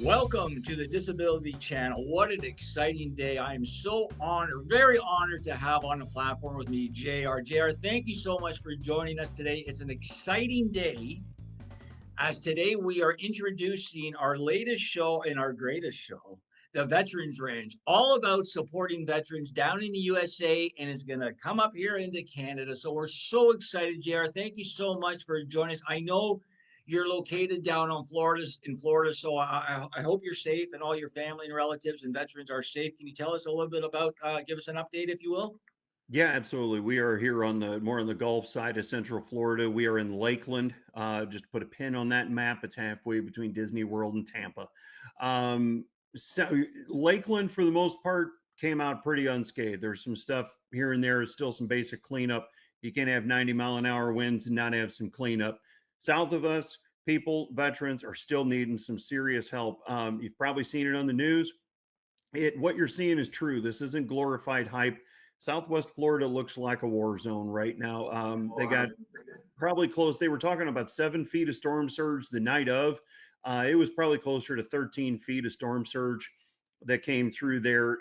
Welcome to the Disability Channel. What an exciting day. I am so honored, very honored to have on the platform with me, JR. JR, thank you so much for joining us today. It's an exciting day as today we are introducing our latest show and our greatest show, the Veterans Ranch, all about supporting veterans down in the USA, and it's going to come up here into Canada. So we're so excited, JR. Thank you so much for joining us. I know you're located down on Florida, so I hope you're safe and all your family and relatives and veterans are safe. Can you tell us a little bit about, give us an update, if you will? Yeah, absolutely. We are here on the more on the Gulf side of Central Florida. We are in Lakeland. Just put a pin on that map. It's halfway between Disney World and Tampa. So Lakeland, for the most part, came out pretty unscathed. There's some stuff here and there. It's still some basic cleanup. You can't have 90-mile-an-hour winds and not have some cleanup. South of us, people, veterans are still needing some serious help. You've probably seen it on the news. What you're seeing is true. This isn't glorified hype. Southwest Florida looks like a war zone right now. They got probably close. They were talking about 7 feet of storm surge the night of. It was probably closer to 13 feet of storm surge that came through there.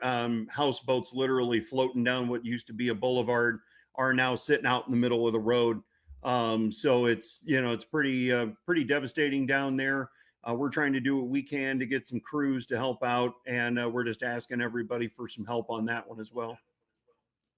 Houseboats literally floating down what used to be a boulevard are now sitting out in the middle of the road. So it's pretty devastating down there. We're trying to do what we can to get some crews to help out, and we're just asking everybody for some help on that one as well.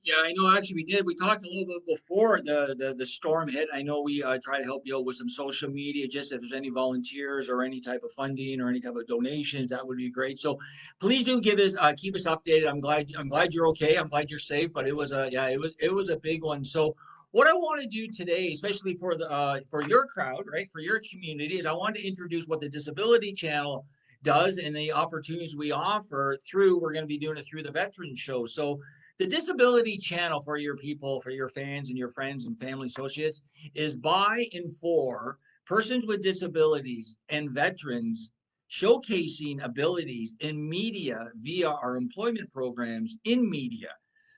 Yeah, I know. Actually, we did. We talked a little bit before the storm hit. I know we try to help you out with some social media. Just if there's any volunteers or any type of funding or any type of donations, that would be great. So please do give us keep us updated. I'm glad you're okay. I'm glad you're safe. But it was a yeah, it was a big one. So what I want to do today, especially for the for your crowd, right, for your community, is I want to introduce what the Disability Channel does and the opportunities we offer through. We're going to be doing it through the Veterans Show. So the Disability Channel for your people, for your fans and your friends and family associates is by and for persons with disabilities and veterans showcasing abilities in media via our employment programs in media.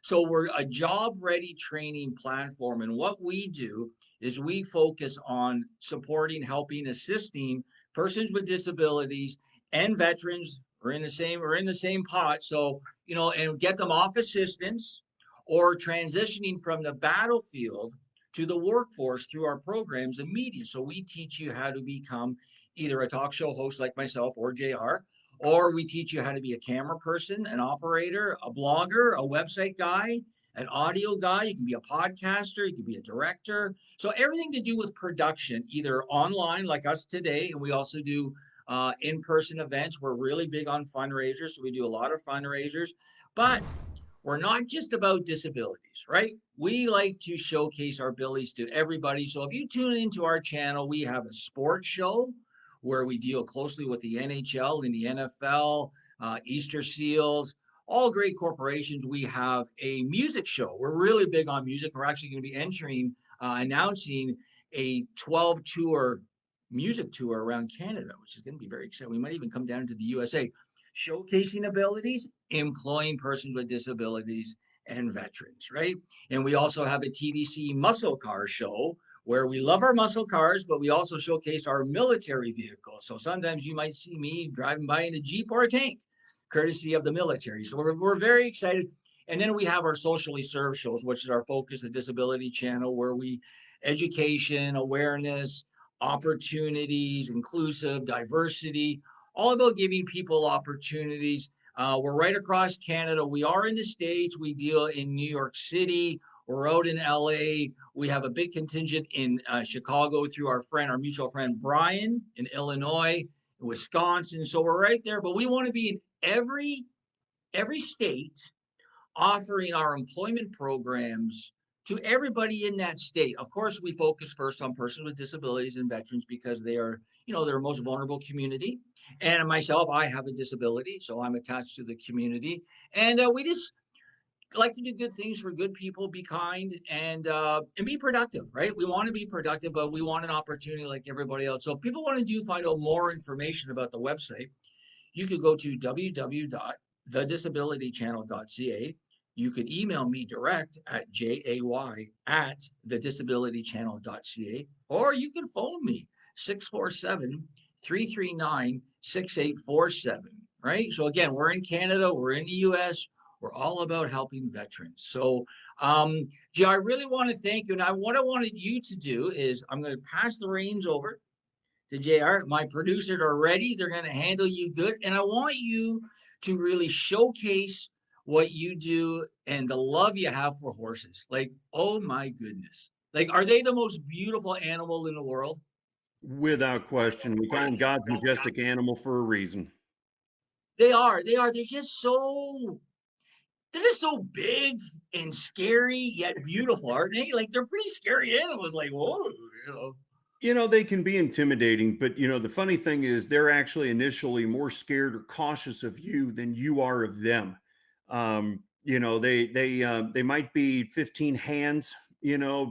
So we're a job ready training platform. And what we do is we focus on supporting, helping, assisting persons with disabilities and veterans. We're in the same pot. So and get them off assistance or transitioning from the battlefield to the workforce through our programs and media. So we teach you how to become either a talk show host like myself or JR, or we teach you how to be a camera person, an operator, a blogger, a website guy, an audio guy. You can be a podcaster, you can be a director. So everything to do with production, either online like us today, and we also do in-person events. We're really big on fundraisers, so we do a lot of fundraisers. But we're not just about disabilities, right? We like to showcase our abilities to everybody. So if you tune into our channel, we have a sports show where we deal closely with the NHL and the NFL, Easter Seals, all great corporations. We have a music show. We're really big on music. We're actually going to be announcing a 12 tour music tour around Canada, which is going to be very exciting. We might even come down to the USA, showcasing abilities, employing persons with disabilities and veterans, right? And we also have a TDC muscle car show where we love our muscle cars, but we also showcase our military vehicles. So sometimes you might see me driving by in a Jeep or a tank, courtesy of the military. So we're very excited. And then we have our socially served shows, which is our focus, the Disability Channel, where we education, awareness, opportunities, inclusive, diversity, all about giving people opportunities. We're right across Canada. We are in the States. We deal in New York City. We're out in LA. We have a big contingent in Chicago through our mutual friend Brian, in Illinois, in Wisconsin. So we're right there. But we want to be in every state offering our employment programs to everybody in that state. Of course, we focus first on persons with disabilities and veterans because they're most vulnerable community. And myself, I have a disability, so I'm attached to the community. And we just like to do good things for good people, be kind, and be productive, right? We want to be productive, but we want an opportunity like everybody else. So if people want to find out more information about the website, you could go to www.thedisabilitychannel.ca. You could email me direct at jay@thedisabilitychannel.ca, or you can phone me 647 339-6847, right? So again, we're in Canada, we're in the US, we're all about helping veterans. So Jay, I really want to thank you. And what I wanted you to do is I'm going to pass the reins over to JR. My producers are ready. They're going to handle you good. And I want you to really showcase what you do and the love you have for horses. Like, oh my goodness. Like, are they the most beautiful animal in the world? Without question, we call him God's majestic animal for a reason. They are. They are. They're just so big and scary yet beautiful, aren't they? Like they're pretty scary animals. Like, whoa, you know. They can be intimidating, but the funny thing is they're actually initially more scared or cautious of you than you are of them. They might be 15 hands,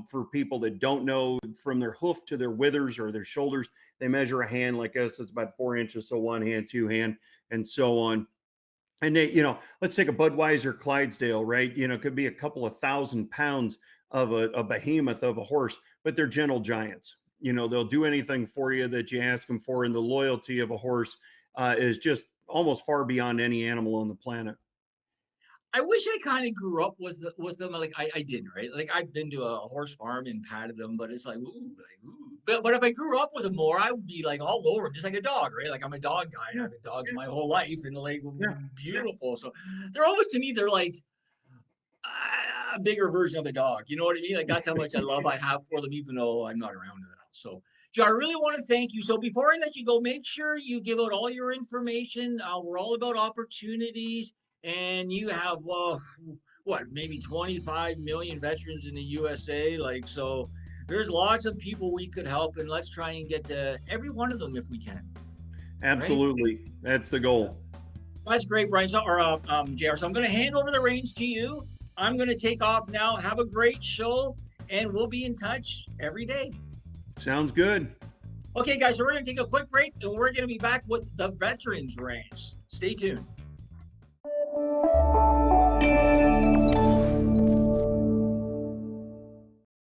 for people that don't know, from their hoof to their withers or their shoulders, they measure a hand like us. It's about 4 inches. So one hand, two hand, and so on. And let's take a Budweiser Clydesdale, right? It could be a couple of 1,000 pounds of a behemoth of a horse, but they're gentle giants. They'll do anything for you that you ask them for. And the loyalty of a horse is just almost far beyond any animal on the planet. I wish I kind of grew up with them. Like I didn't, right? Like I've been to a horse farm and patted them, but it's like, ooh, like, ooh. But if I grew up with them more, I would be like all over them, just like a dog, right? Like I'm a dog guy. And Yeah, I've had dogs my whole life, and like yeah. beautiful. So they're almost to me, they're like a bigger version of a dog. You know what I mean? Like that's how much I love I have for them, even though I'm not around in the house. So, Joe, I really want to thank you. So before I let you go, make sure you give out all your information. We're all about opportunities, and you have what, maybe 25 million veterans in the USA. Like so, there's lots of people we could help, and let's try and get to every one of them if we can. Right? Absolutely. That's the goal. That's great, Brian. So, or JR. So I'm going to hand over the reins to you. I'm going to take off now. Have a great show, and we'll be in touch every day. Sounds good. Okay, guys, so we're going to take a quick break, and we're going to be back with the Veterans Ranch. Stay tuned.